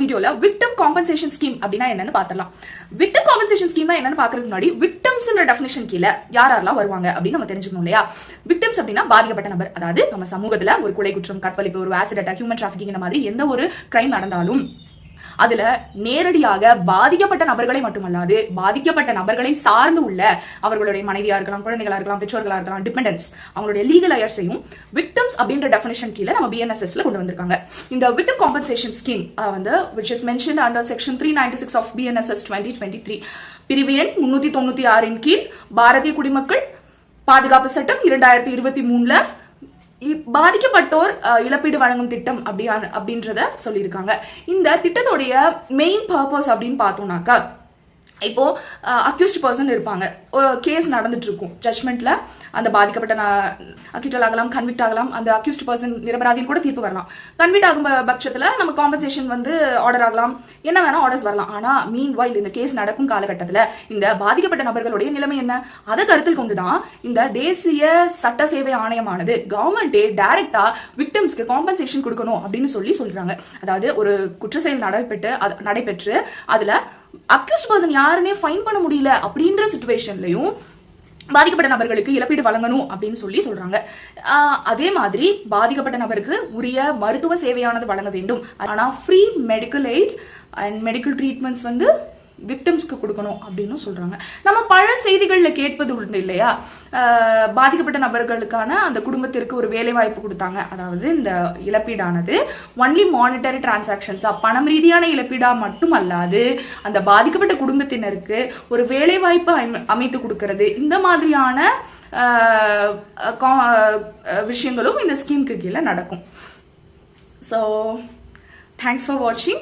வீடியோல victim compensation scheme அப்படின்னா என்னன்னு பாத்திரலாம். விக்டிம் காம்பன்சேஷன் ஸ்கீம்னா என்னன்னு பாக்குறதுக்கு முன்னாடி விக்டிம்ஸ்ன்ற டெஃபினிஷன் கீழ யாரெல்லாம் வருவாங்க அப்படின்னு நம்ம தெரிஞ்சுக்கணும் இல்லையா. விக்டிம்ஸ் அப்படின்னா பாதிக்கப்பட்ட நபர், அதாவது நம்ம சமூகத்துல ஒரு கொலை குற்றம், கற்பழிப்பு, ஒரு ஆசிட் அட்டாக், ஹியூமன் டிராஃபிக்கிங் இந்த மாதிரி எந்த ஒரு கிரைம் நடந்தாலும் அதுல நேரடியாக பாதிக்கப்பட்ட நபர்களை மட்டுமல்லாது பாதிக்கப்பட்ட நபர்களை சார்ந்து உள்ள அவர்களுடைய மனைவியா இருக்கலாம், குழந்தைகளா இருக்கலாம், பெற்றோர்களா இருக்கலாம், டிபெண்டன்ஸ், அவங்களுடைய லீகல் அயர்ஸையும் விக்டிம்ஸ் அப்படின்ற டெஃபினிஷன் கீழ நம்ம BNSSல கொண்டு வந்திருக்காங்க. இந்த விக்டிம் காம்பன்சேஷன் ஸ்கீம் வந்து which is mentioned under section 396 of BNSS 2023 பிரிவு எண் 396 இன் கீழ் பாரதிய குடிமக்கள் பாதுகாப்பு சட்டம் 2023ல பாதிக்கப்பட்டோர் இழப்பீடு வழங்கும் திட்டம் அப்படின்றத சொல்லியிருக்காங்க. இந்த திட்டத்துடைய மெயின் பர்பஸ் அப்படின்னு பார்த்தோம்னாக்கா, இப்போ அக்யூஸ்ட் பர்சன் இருப்பாங்க, கேஸ் நடந்துட்டு இருக்கும், ஜட்மெண்ட்ல அந்த பாதிக்கப்பட்ட அக்யூட்டல் ஆகலாம், கன்விக்ட் ஆகலாம், அந்த அக்யூஸ்ட் பர்சன் நிரபராதின்னு கூட தீர்ப்பு வரலாம். கன்விக்ட் ஆகும் பட்சத்துல நம்ம காம்பன்சேஷன் வந்து ஆர்டர் ஆகலாம், என்ன வேணா ஆர்டர்ஸ் வரலாம். ஆனா மீன் வைல் இந்த கேஸ் நடக்கும் காலகட்டத்துல இந்த பாதிக்கப்பட்ட நபர்களுடைய நிலைமை என்ன, அதை கருத்தில் கொண்டுதான் இந்த தேசிய சட்ட சேவை ஆணையமானது கவர்மெண்டே டைரக்டா விக்டிம்ஸ்க்கு காம்பன்சேஷன் கொடுக்கணும் அப்படின்னு சொல்றாங்க. அதாவது ஒரு குற்ற செயல் நடைபெற்று அதுல அக்யூஸ்ட் பர்சன் யாருன்னே ஃபைன் பண்ண முடியல அப்படின்ற சிச்சுவேஷன்லயும் பாதிக்கப்பட்ட நபர்களுக்கு இழப்பீடு வழங்கணும் அப்படின்னு சொல்றாங்க. அதே மாதிரி பாதிக்கப்பட்ட நபருக்கு உரிய மருத்துவ சேவையானது வழங்க வேண்டும். ஆனா free medical eight and medical treatments வந்து விக்டிம்ஸ்க்கு கொடுக்கணும் அப்படின்னு சொல்றாங்க. நம்ம பல செய்திகள்ல கேட்பது உண்டு இல்லையா, பாதிக்கப்பட்ட நபர்களுக்கான அந்த குடும்பத்திற்கு ஒரு வேலை வாய்ப்பு கொடுத்தாங்க. அதாவது இந்த இழப்பீடானது ஒன்லி மானிட்டரி டிரான்சாக்ஷன்ஸா, பணம் ரீதியான இழப்பீடா மட்டும் அல்லாது அந்த பாதிக்கப்பட்ட குடும்பத்தினருக்கு ஒரு வேலை வாய்ப்பு அமைத்து கொடுக்கிறது, இந்த மாதிரியான விஷயங்களும் இந்த ஸ்கீமுக்கு கீழே நடக்கும். ஸோ தேங்க்ஸ் ஃபார் வாட்சிங்.